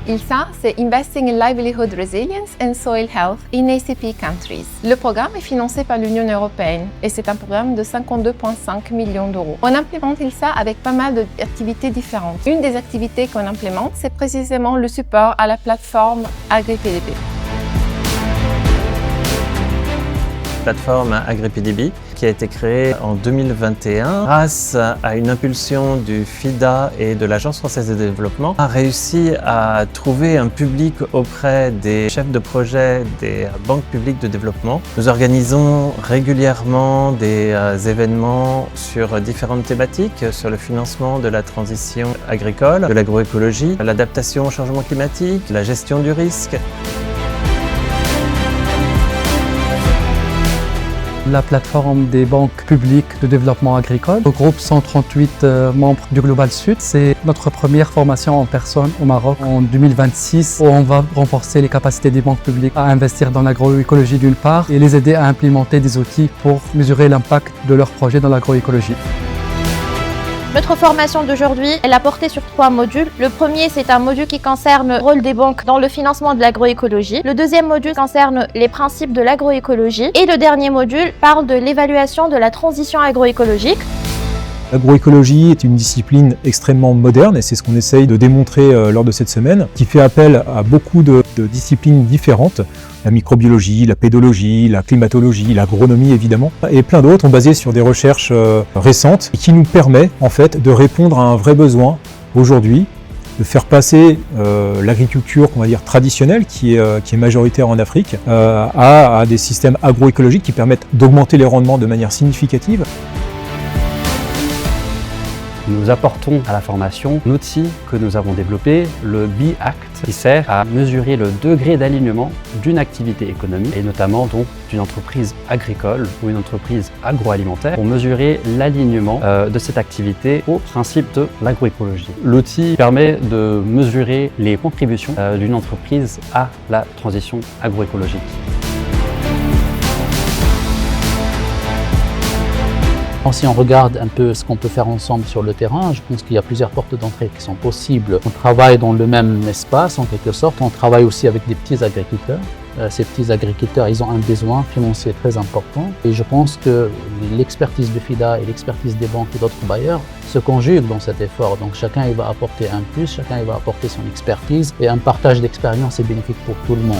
ILSA, c'est Investing in Livelihood Resilience and Soil Health in ACP Countries. Le programme est financé par l'Union européenne et c'est un programme de 52,5 millions d'euros. On implémente ILSA avec pas mal d'activités différentes. Une des activités qu'on implémente, c'est précisément le support à la plateforme AgriPDB. Plateforme AgriPDB qui a été créée en 2021 grâce à une impulsion du FIDA et de l'Agence française de développement, a réussi à trouver un public auprès des chefs de projet des banques publiques de développement. Nous organisons régulièrement des événements sur différentes thématiques, sur le financement de la transition agricole, de l'agroécologie, l'adaptation au changement climatique, la gestion du risque. La plateforme des banques publiques de développement agricole regroupe 138 membres du Global Sud. C'est notre première formation en personne au Maroc en 2026 où on va renforcer les capacités des banques publiques à investir dans l'agroécologie d'une part et les aider à implémenter des outils pour mesurer l'impact de leurs projets dans l'agroécologie. Notre formation d'aujourd'hui, elle a porté sur 3 modules. Le premier, c'est un module qui concerne le rôle des banques dans le financement de l'agroécologie. Le deuxième module concerne les principes de l'agroécologie. Et le dernier module parle de l'évaluation de la transition agroécologique. L'agroécologie est une discipline extrêmement moderne et c'est ce qu'on essaye de démontrer lors de cette semaine, qui fait appel à beaucoup de disciplines différentes. La microbiologie, la pédologie, la climatologie, l'agronomie évidemment, et plein d'autres, basées sur des recherches récentes et qui nous permet en fait de répondre à un vrai besoin aujourd'hui, de faire passer l'agriculture qu'on va dire traditionnelle, qui est majoritaire en Afrique, à des systèmes agroécologiques qui permettent d'augmenter les rendements de manière significative. Nous apportons à la formation un outil que nous avons développé, le BACT, qui sert à mesurer le degré d'alignement d'une activité économique et notamment donc d'une entreprise agricole ou une entreprise agroalimentaire pour mesurer l'alignement de cette activité au principe de l'agroécologie. L'outil permet de mesurer les contributions d'une entreprise à la transition agroécologique. Si on regarde un peu ce qu'on peut faire ensemble sur le terrain, je pense qu'il y a plusieurs portes d'entrée qui sont possibles. On travaille dans le même espace en quelque sorte, on travaille aussi avec des petits agriculteurs. Ces petits agriculteurs, ils ont un besoin financier très important et je pense que l'expertise de FIDA et l'expertise des banques et d'autres bailleurs se conjuguent dans cet effort. Donc chacun il va apporter un plus, chacun il va apporter son expertise et un partage d'expérience est bénéfique pour tout le monde.